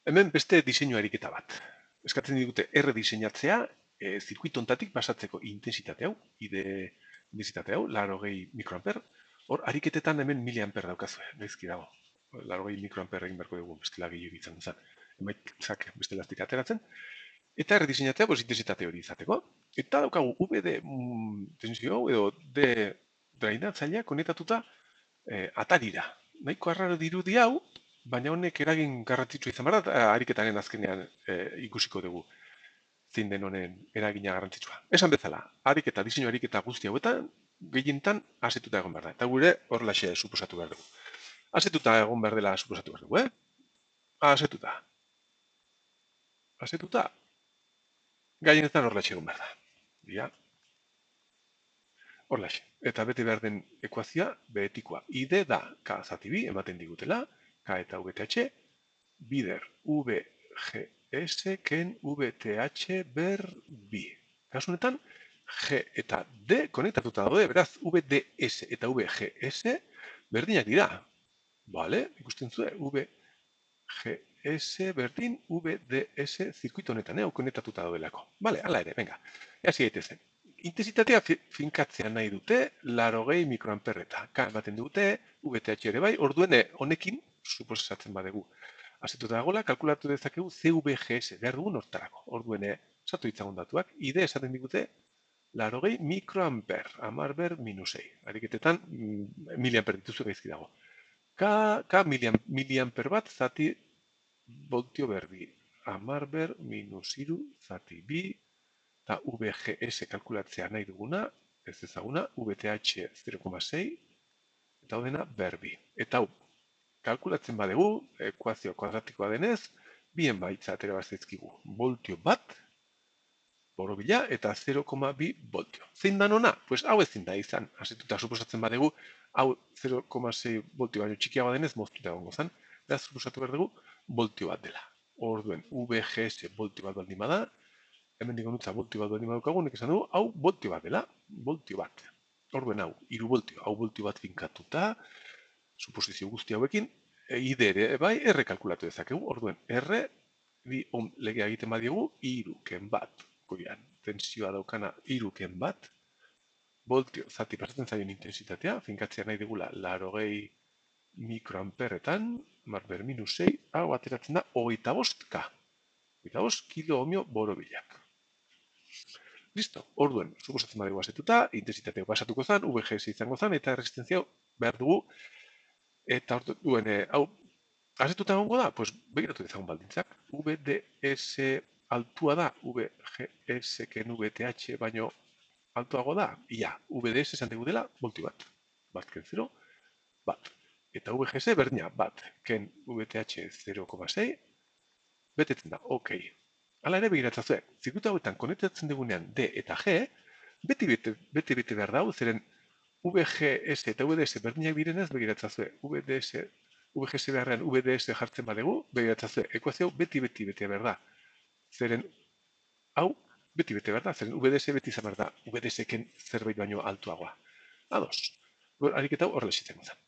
Hemen beste diseinu ariketa bat. Eskatzen digute R diseinatzea, zirkuito honetatik pasatzeko intensitate hau, intensitate hau, 80 mikroamper. Hor, ariketetan hemen miliamper daukazue, gaizki dago. 80 mikroamper egin beharko dugu, bestela gehiago izango zen. Emaitzak beste lastik ateratzen. Eta R diseinatzea, intensitate hori izateko. Eta daukagu VD tensio hau edo D drainatzailea konetatuta atarira. Nahiko arraro dirudi hau, baina honek eragin garrantzitsua izan behar da, ariketaren azkenean ikusiko dugu zein den honen eragina garrantzitsua. Esan bezala, ariketa, diseinu ariketa guzti hauetan, gehientan asetuta egon behar da. Eta gure horrelaxe suposatu behar dugu. Asetuta egon behar dela suposatu behar dugu, Asetuta. Asetuta. Gehienetan horrelaxe egon behar da. Ja. Horrelaxe. Eta bete behar den ekuazioa behetikoa. Ide da K zati bi ematen digutela, K eta VTH, bider VGS ken VTH ber bi. Kasu honetan, G eta D konektatuta daude, beraz VDS eta VGS berdinak dira. Bale, ikusten zuen, VGS berdin VDS zirkuito honetan, konektatuta daudelako. Bale, ala ere, venga, hasi gaitezen. Intensitatea finkatzea nahi dute, 80 mikroamperreta. K ematen dute, VTH ere bai, orduen honekin, suposatzen badegu. Azetuta dagoela, kalkulatu dezakegu CVGS, behar dugun hortarako. Orduen, esatu ditzagun datuak, ide esaten digute, 80 mikroamper, amar ber minus 6. Ariketetan, miliamper dituzu gaizki dago. K miliamper bat, zati voltio berbi. Amar ber minus iru, zati bi, eta VGS kalkulatzea nahi duguna, ez ezaguna, VTH 0,6, eta hau dena berbi. Eta hau, kalkulatzen badegu, ekuazio kuadratikoa denez, bien baitza atera bazaizkigu. Voltio bat, borobila, eta 0,2 voltio. Zein dan ona? Pues hau ezin da izan. Asetuta suposatzen badegu, hau 0,6 voltio baino txikiagoa denez, moztuta egongo zen. Beraz, suposatu behar dugu, voltio bat dela. Orduen, VGS voltio bat baldin bada, hemen digo nutza voltio bat baldin badukagu, nek esan dugu, hau voltio bat dela, voltio bat. Orduen hau, 3 voltio, hau voltio bat finkatuta, suposizio guzti hauekin, ide ere bai, R kalkulatu dezakegu, orduen R, bi ohm legea egiten badiegu, iruken bat, goian, tensioa daukana iruken bat, voltio, zati pasatzen zaion intensitatea, finkatzea nahi degula, 80 mikroamperretan, marber minus 6, hau ateratzen da, 25K. 25 kilo ohmio borobilak. Listo, orduen, suposatzen badegu asetuta, intensitatea pasatuko zen, VGS izango zen, eta resistentzia behar dugu, eta orduen, hau, asetuta egongo da, pues begiratu dezagun baldintzak, VDS altua da, VGS ken VTH baino altuago da, ia, VDS esan dugu dela, voltio bat ken 0, bat, eta VGS berdina, bat, ken VTH 0,6, betetzen da, okei. Hala ere begiratzazue, zirkuito hauetan konektatzen dugunean D eta G, beti behar dau, zeren VGS eta VDS berdinak birenez begiratzazue, VGS beharrean VDS jartzen badegu, begiratzazue, ekuazio beti behar da. Zeren, hau, beti behar da, zeren VDS beti izan behar da, VDS-eken zerbait baino altuagoa. Ados, ariketa hau horrela zitzen zen.